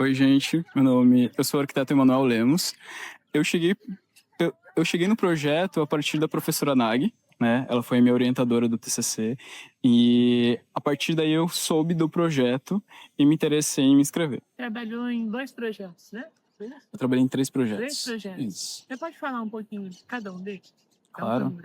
Oi, gente. Eu sou o arquiteto Emanuel Lemos. Eu cheguei, eu cheguei no projeto a partir da professora Nag, né? Ela foi a minha orientadora do TCC e a partir daí eu soube do projeto e me interessei em me inscrever. Trabalhou em 2 projetos, né? Eu trabalhei em 3 projetos. 3 projetos. Isso. Você pode falar um pouquinho de cada um deles? Claro.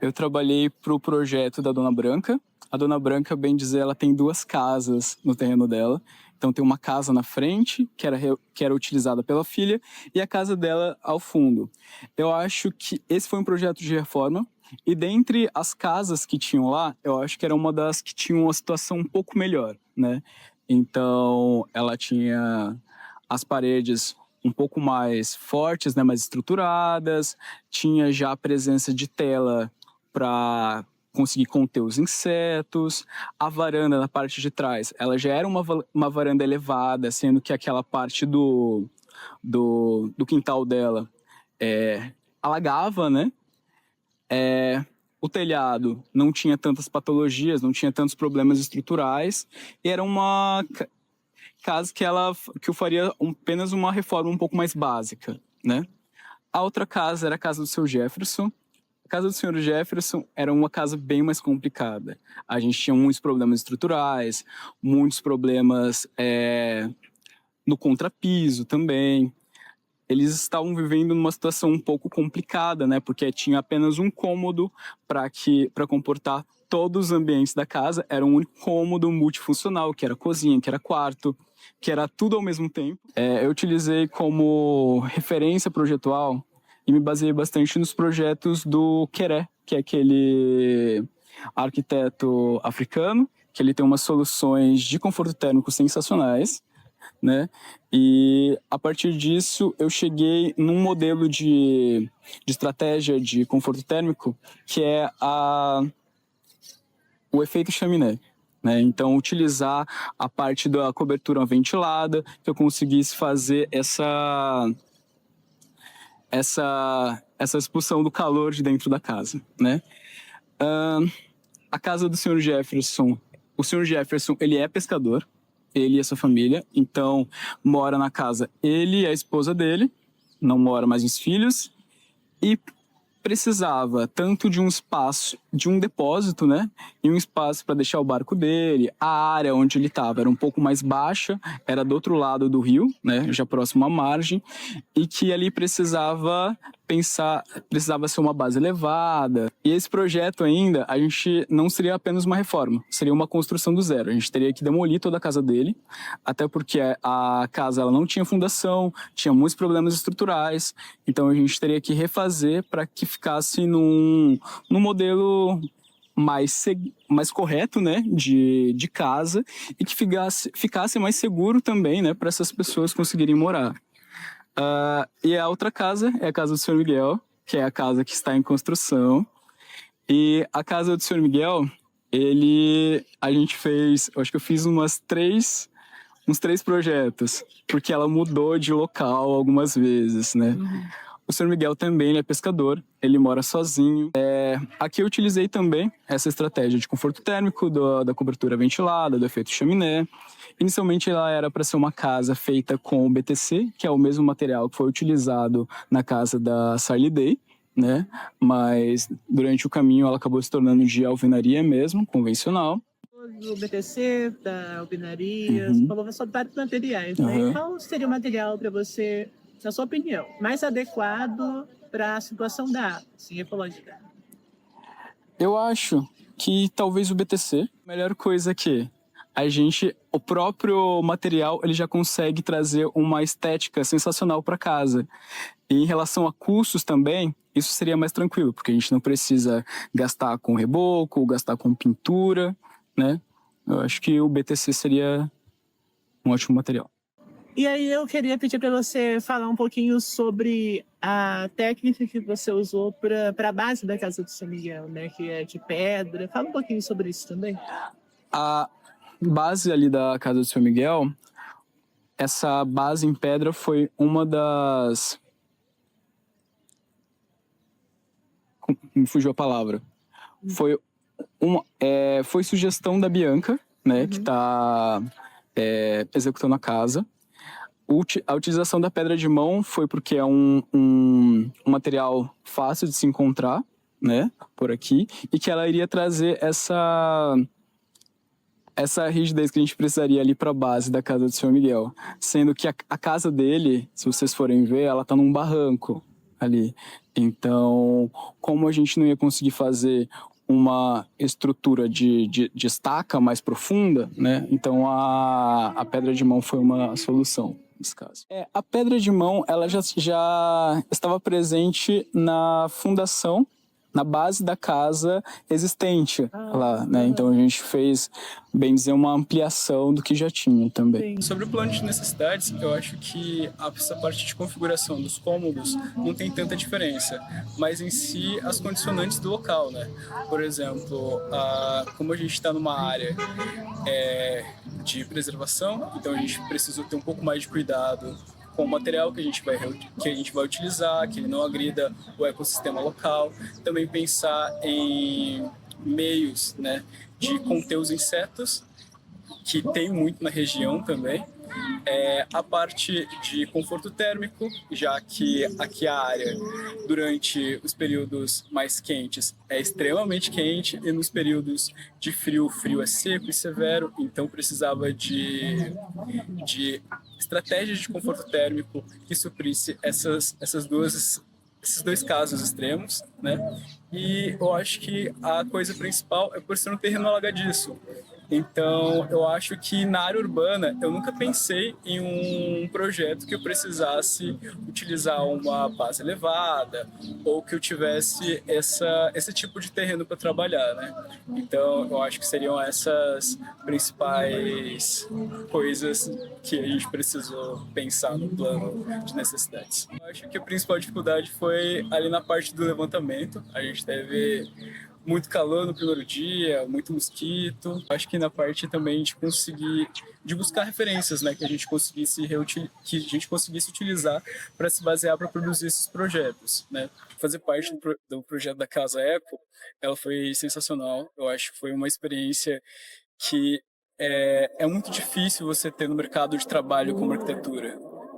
Eu trabalhei para o projeto da Dona Branca. A Dona Branca, bem dizer, ela tem 2 casas no terreno dela. Então tem uma casa na frente, que era utilizada pela filha, e a casa dela ao fundo. Eu acho que esse foi um projeto de reforma, e dentre as casas que tinham lá, eu acho que era uma das que tinha uma situação um pouco melhor, né? Então ela tinha as paredes um pouco mais fortes, né, mais estruturadas, tinha já a presença de tela para conseguir conter os insetos. A varanda na parte de trás, ela já era uma varanda elevada, sendo que aquela parte do quintal dela alagava, né? O telhado não tinha tantas patologias, não tinha tantos problemas estruturais, e era uma casa que eu faria apenas uma reforma um pouco mais básica, né? A outra casa era a casa do seu Jefferson. A casa do senhor Jefferson era uma casa bem mais complicada. A gente tinha muitos problemas estruturais, muitos problemas no contrapiso também. Eles estavam vivendo numa situação um pouco complicada, né? Porque tinha apenas um cômodo para comportar todos os ambientes da casa. Era um único cômodo multifuncional, que era cozinha, que era quarto, que era tudo ao mesmo tempo. Eu utilizei como referência projetual e me baseei bastante nos projetos do Queré, que é aquele arquiteto africano, que ele tem umas soluções de conforto térmico sensacionais, né? E a partir disso eu cheguei num modelo de estratégia de conforto térmico que é o efeito chaminé. Né? Então, utilizar a parte da cobertura ventilada, que eu conseguisse fazer essa expulsão do calor de dentro da casa, né? A casa do Sr. Jefferson, o Sr. Jefferson, ele é pescador, ele e a sua família, então mora na casa ele e a esposa dele, não mora mais os filhos, e precisava tanto de um espaço, de um depósito, né? E um espaço para deixar o barco dele. A área onde ele estava era um pouco mais baixa, era do outro lado do rio, né? Já próximo à margem, e que ali precisava ser uma base elevada. E esse projeto ainda, a gente não seria apenas uma reforma, seria uma construção do zero. A gente teria que demolir toda a casa dele, até porque a casa ela não tinha fundação, tinha muitos problemas estruturais, então a gente teria que refazer para que ficasse num modelo mais correto, né, de casa, e que ficasse mais seguro também, né, para essas pessoas conseguirem morar. E a outra casa é a casa do Sr. Miguel, que é a casa que está em construção. E a casa do Sr. Miguel, a gente fez, eu acho que eu fiz uns 3 projetos, porque ela mudou de local algumas vezes, né? O Sr. Miguel também ele é pescador, ele mora sozinho. Aqui eu utilizei também essa estratégia de conforto térmico, da cobertura ventilada, do efeito chaminé. Inicialmente ela era para ser uma casa feita com o BTC, que é o mesmo material que foi utilizado na casa da Sarli Day, né? Mas durante o caminho ela acabou se tornando de alvenaria mesmo, convencional. Do BTC, da alvenaria, você falou sobre vários materiais, né? Qual seria o material para você, na sua opinião, mais adequado para a situação da água, assim, ecológica? Eu acho que talvez o BTC, a melhor coisa que o próprio material, ele já consegue trazer uma estética sensacional para casa. E em relação a custos também, isso seria mais tranquilo, porque a gente não precisa gastar com reboco, gastar com pintura, né? Eu acho que o BTC seria um ótimo material. E aí eu queria pedir para você falar um pouquinho sobre a técnica que você usou para a base da casa do São Miguel, né? Que é de pedra. Fala um pouquinho sobre isso também. A base ali da casa do São Miguel, essa base em pedra foi uma das... Me fugiu a palavra. Foi sugestão da Bianca, né? Que está executando a casa. A utilização da pedra de mão foi porque é um material fácil de se encontrar, né, por aqui, e que ela iria trazer essa rigidez que a gente precisaria ali para a base da casa do Sr. Miguel. Sendo que a casa dele, se vocês forem ver, ela está num barranco ali. Então, como a gente não ia conseguir fazer uma estrutura de estaca mais profunda, né? Então a pedra de mão foi uma solução nesse caso. A pedra de mão, ela já estava presente na fundação, na base da casa existente lá, né? Então a gente fez, bem dizer, uma ampliação do que já tinha também. Sobre o plano de necessidades, eu acho que essa parte de configuração dos cômodos não tem tanta diferença, mas em si as condicionantes do local, né? Por exemplo, como a gente está numa área de preservação, então a gente precisa ter um pouco mais de cuidado com o material que a gente vai utilizar, que ele não agrida o ecossistema local. Também pensar em meios, né, de conter os insetos, que tem muito na região também. A parte de conforto térmico, já que aqui a área, durante os períodos mais quentes, é extremamente quente, e nos períodos de frio, o frio é seco e severo, então precisava de estratégias de conforto térmico que suprisse esses dois casos extremos, né? E eu acho que a coisa principal é por ser um terreno alagadiço. Então, eu acho que na área urbana, eu nunca pensei em um projeto que eu precisasse utilizar uma base elevada ou que eu tivesse esse tipo de terreno para trabalhar, né? Então, eu acho que seriam essas principais coisas que a gente precisou pensar no plano de necessidades. Eu acho que a principal dificuldade foi ali na parte do levantamento. A gente teve muito calor no primeiro dia, muito mosquito. Acho que na parte também de buscar referências, né, que a gente conseguisse utilizar para se basear para produzir esses projetos, né. Fazer parte do projeto da Casa Eco, ela foi sensacional. Eu acho que foi uma experiência que é muito difícil você ter no mercado de trabalho como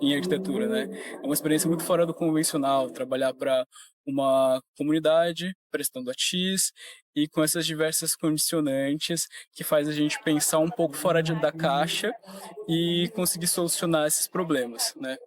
em arquitetura, né? É uma experiência muito fora do convencional, trabalhar para uma comunidade prestando a X e com essas diversas condicionantes que faz a gente pensar um pouco fora da caixa e conseguir solucionar esses problemas, né?